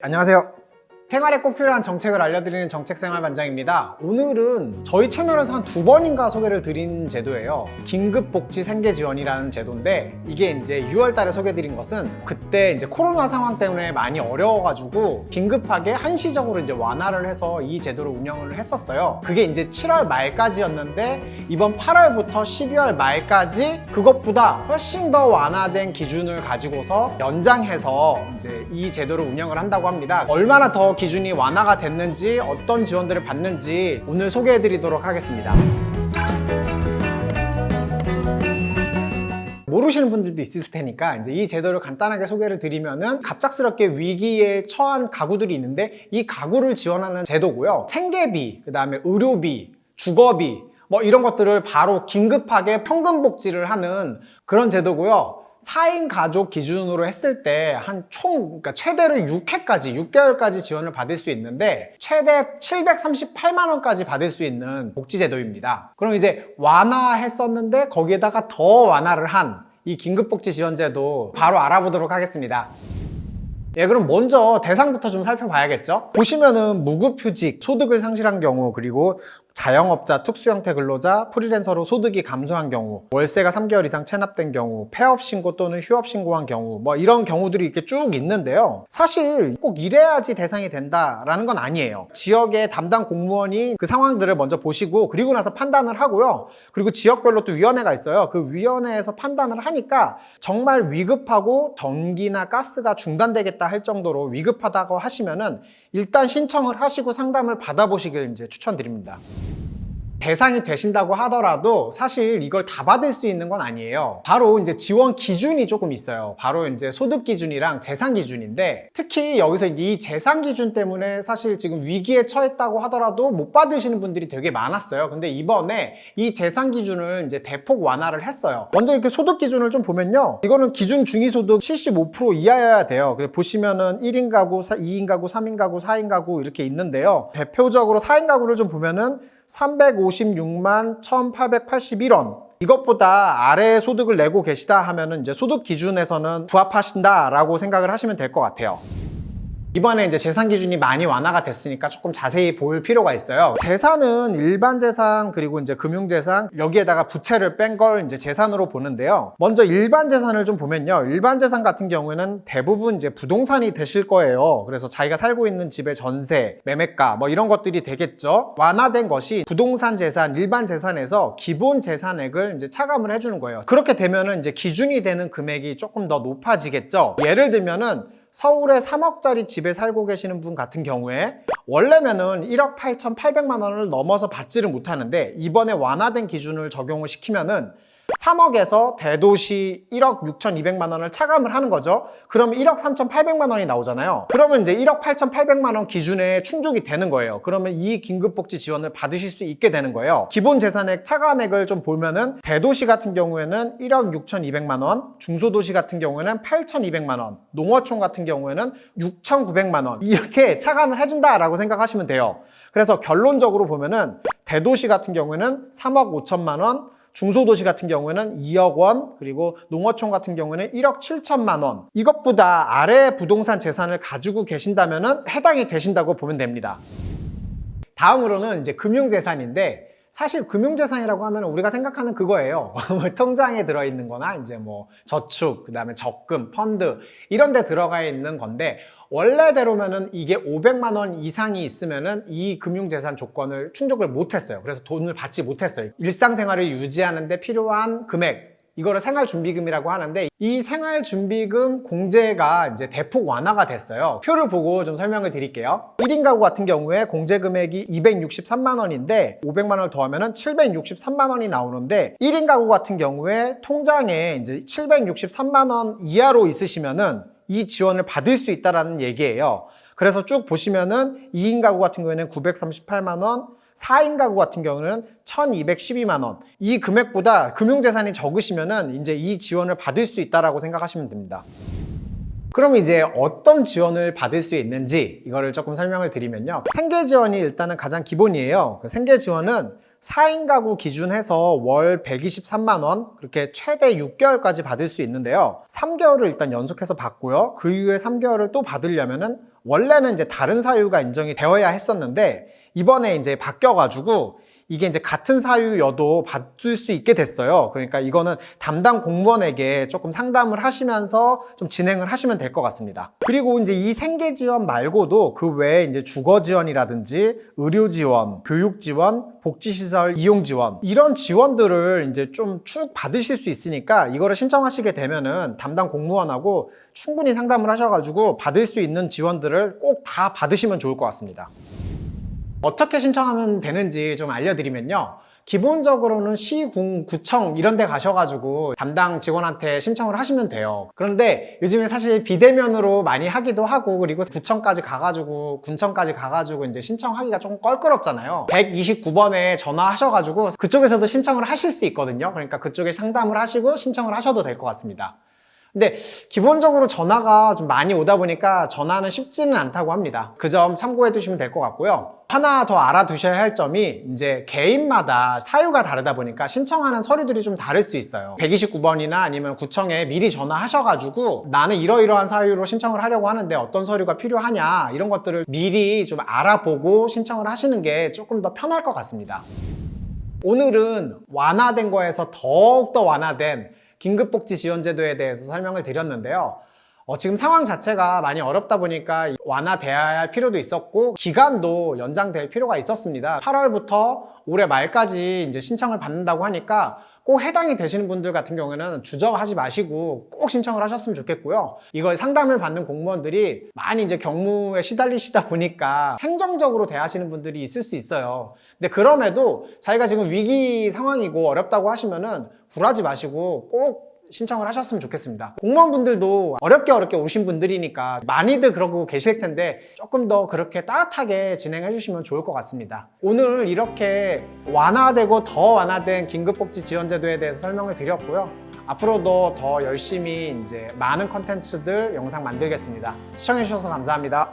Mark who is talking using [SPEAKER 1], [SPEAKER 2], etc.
[SPEAKER 1] 안녕하세요. 생활에 꼭 필요한 정책을 알려드리는 정책생활반장입니다. 오늘은 저희 채널에서 한 2번인가 소개를 드린 제도예요. 긴급복지생계지원이라는 제도인데 이게 이제 6월 달에 소개드린 것은 그때 이제 코로나 상황 때문에 많이 어려워가지고 긴급하게 한시적으로 이제 완화를 해서 이 제도를 운영을 했었어요. 그게 이제 7월 말까지였는데 이번 8월부터 12월 말까지 그것보다 훨씬 더 완화된 기준을 가지고서 연장해서 이제 이 제도를 운영을 한다고 합니다. 얼마나 더 기준이 완화가 됐는지 어떤 지원들을 받는지 오늘 소개해 드리도록 하겠습니다. 모르시는 분들도 있을 테니까 이제 이 제도를 간단하게 소개를 드리면은 갑작스럽게 위기에 처한 가구들이 있는데 이 가구를 지원하는 제도고요. 생계비, 그 다음에 의료비, 주거비 뭐 이런 것들을 바로 긴급하게 평금 복지를 하는 그런 제도고요. 4인 가족 기준으로 했을 때 그러니까 최대로 6개월까지 지원을 받을 수 있는데 최대 738만 원까지 받을 수 있는 복지제도입니다. 그럼 이제 완화했었는데 거기에다가 더 완화를 한 이 긴급복지 지원제도 바로 알아보도록 하겠습니다. 예, 그럼 먼저 대상부터 좀 살펴봐야겠죠? 보시면은 무급휴직, 소득을 상실한 경우, 그리고 자영업자, 특수형태 근로자, 프리랜서로 소득이 감소한 경우, 월세가 3개월 이상 체납된 경우, 폐업 신고 또는 휴업 신고한 경우, 뭐 이런 경우들이 이렇게 쭉 있는데요. 사실 꼭 이래야지 대상이 된다라는 건 아니에요. 지역의 담당 공무원이 그 상황들을 먼저 보시고 그리고 나서 판단을 하고요. 그리고 지역별로 또 위원회가 있어요. 그 위원회에서 판단을 하니까 정말 위급하고 전기나 가스가 중단되겠다 할 정도로 위급하다고 하시면은 일단 신청을 하시고 상담을 받아보시길 이제 추천드립니다. 대상이 되신다고 하더라도 사실 이걸 다 받을 수 있는 건 아니에요. 바로 이제 지원 기준이 조금 있어요. 바로 이제 소득 기준이랑 재산 기준인데 특히 여기서 이제 이 재산 기준 때문에 사실 지금 위기에 처했다고 하더라도 못 받으시는 분들이 되게 많았어요. 근데 이번에 이 재산 기준을 이제 대폭 완화를 했어요. 먼저 이렇게 소득 기준을 좀 보면요. 이거는 기준 중위소득 75% 이하여야 돼요. 그래서 보시면은 1인 가구, 2인 가구, 3인 가구, 4인 가구 이렇게 있는데요. 대표적으로 4인 가구를 좀 보면은 356만 1881원. 이것보다 아래의 소득을 내고 계시다 하면은 이제 소득 기준에서는 부합하신다라고 생각을 하시면 될 것 같아요. 이번에 이제 재산 기준이 많이 완화가 됐으니까 조금 자세히 볼 필요가 있어요. 재산은 일반 재산 그리고 이제 금융 재산 여기에다가 부채를 뺀 걸 이제 재산으로 보는데요. 먼저 일반 재산을 좀 보면요. 일반 재산 같은 경우에는 대부분 이제 부동산이 되실 거예요. 그래서 자기가 살고 있는 집의 전세, 매매가 뭐 이런 것들이 되겠죠. 완화된 것이 부동산 재산, 일반 재산에서 기본 재산액을 이제 차감을 해주는 거예요. 그렇게 되면은 이제 기준이 되는 금액이 조금 더 높아지겠죠. 예를 들면은 서울에 3억짜리 집에 살고 계시는 분 같은 경우에 원래면은 1억 8,800만 원을 넘어서 받지를 못하는데 이번에 완화된 기준을 적용을 시키면은 3억에서 대도시 1억 6,200만 원을 차감을 하는 거죠. 그러면 1억 3,800만 원이 나오잖아요. 그러면 이제 1억 8,800만 원 기준에 충족이 되는 거예요. 그러면 이 긴급복지 지원을 받으실 수 있게 되는 거예요. 기본 재산액 차감액을 좀 보면은 대도시 같은 경우에는 1억 6,200만 원, 중소도시 같은 경우에는 8,200만 원, 농어촌 같은 경우에는 6,900만 원 이렇게 차감을 해준다라고 생각하시면 돼요. 그래서 결론적으로 보면은 대도시 같은 경우에는 3억 5천만 원, 중소도시 같은 경우에는 2억 원, 그리고 농어촌 같은 경우에는 1억 7천만 원. 이것보다 아래 부동산 재산을 가지고 계신다면 해당이 되신다고 보면 됩니다. 다음으로는 이제 금융재산인데 사실 금융재산이라고 하면 우리가 생각하는 그거예요. 통장에 들어있는 거나 이제 뭐 저축, 그 다음에 적금, 펀드 이런 데 들어가 있는 건데 원래대로면은 이게 500만 원 이상이 있으면은 이 금융재산 조건을 충족을 못했어요. 그래서 돈을 받지 못했어요. 일상생활을 유지하는 데 필요한 금액 이거를 생활준비금이라고 하는데 이 생활준비금 공제가 이제 대폭 완화가 됐어요. 표를 보고 좀 설명을 드릴게요. 1인 가구 같은 경우에 공제 금액이 263만 원인데 500만 원을 더하면은 763만 원이 나오는데 1인 가구 같은 경우에 통장에 이제 763만 원 이하로 있으시면은 이 지원을 받을 수 있다는 얘기예요. 그래서 쭉 보시면은 2인 가구 같은 경우에는 938만 원, 4인 가구 같은 경우는 1,212만 원. 이 금액보다 금융재산이 적으시면은 이제 이 지원을 받을 수 있다라고 생각하시면 됩니다. 그럼 이제 어떤 지원을 받을 수 있는지 이거를 조금 설명을 드리면요. 생계지원이 일단은 가장 기본이에요. 그 생계지원은 4인 가구 기준해서 월 123만 원, 그렇게 최대 6개월까지 받을 수 있는데요. 3개월을 일단 연속해서 받고요. 그 이후에 3개월을 또 받으려면은 원래는 이제 다른 사유가 인정이 되어야 했었는데 이번에 이제 바뀌어가지고 이게 이제 같은 사유여도 받을 수 있게 됐어요. 그러니까 이거는 담당 공무원에게 조금 상담을 하시면서 좀 진행을 하시면 될 것 같습니다. 그리고 이제 이 생계 지원 말고도 그 외에 이제 주거 지원이라든지 의료 지원, 교육 지원, 복지시설 이용 지원 이런 지원들을 이제 좀 쭉 받으실 수 있으니까 이거를 신청하시게 되면은 담당 공무원하고 충분히 상담을 하셔가지고 받을 수 있는 지원들을 꼭 다 받으시면 좋을 것 같습니다. 어떻게 신청하면 되는지 좀 알려드리면요. 기본적으로는 시, 군, 구청 이런 데 가셔가지고 담당 직원한테 신청을 하시면 돼요. 그런데 요즘에 사실 비대면으로 많이 하기도 하고 그리고 구청까지 가가지고 군청까지 가가지고 이제 신청하기가 좀 껄끄럽잖아요. 129번에 전화하셔가지고 그쪽에서도 신청을 하실 수 있거든요. 그러니까 그쪽에 상담을 하시고 신청을 하셔도 될 것 같습니다. 근데 기본적으로 전화가 좀 많이 오다 보니까 전화는 쉽지는 않다고 합니다. 그 점 참고해 두시면 될 것 같고요. 하나 더 알아두셔야 할 점이 이제 개인마다 사유가 다르다 보니까 신청하는 서류들이 좀 다를 수 있어요. 129번이나 아니면 구청에 미리 전화하셔가지고 나는 이러이러한 사유로 신청을 하려고 하는데 어떤 서류가 필요하냐 이런 것들을 미리 좀 알아보고 신청을 하시는 게 조금 더 편할 것 같습니다. 오늘은 완화된 거에서 더욱더 완화된 긴급복지지원제도에 대해서 설명을 드렸는데요. 지금 상황 자체가 많이 어렵다 보니까 완화돼야 할 필요도 있었고 기간도 연장될 필요가 있었습니다. 8월부터 올해 말까지 이제 신청을 받는다고 하니까 꼭 해당이 되시는 분들 같은 경우에는 주저하지 마시고 꼭 신청을 하셨으면 좋겠고요. 이걸 상담을 받는 공무원들이 많이 이제 경무에 시달리시다 보니까 행정적으로 대하시는 분들이 있을 수 있어요. 근데 그럼에도 자기가 지금 위기 상황이고 어렵다고 하시면은 굴하지 마시고 꼭 신청을 하셨으면 좋겠습니다. 공무원분들도 어렵게 오신 분들이니까 많이들 그러고 계실 텐데 조금 더 그렇게 따뜻하게 진행해 주시면 좋을 것 같습니다. 오늘 이렇게 완화되고 더 완화된 긴급복지 지원제도에 대해서 설명을 드렸고요. 앞으로도 더 열심히 이제 많은 컨텐츠들 영상 만들겠습니다. 시청해 주셔서 감사합니다.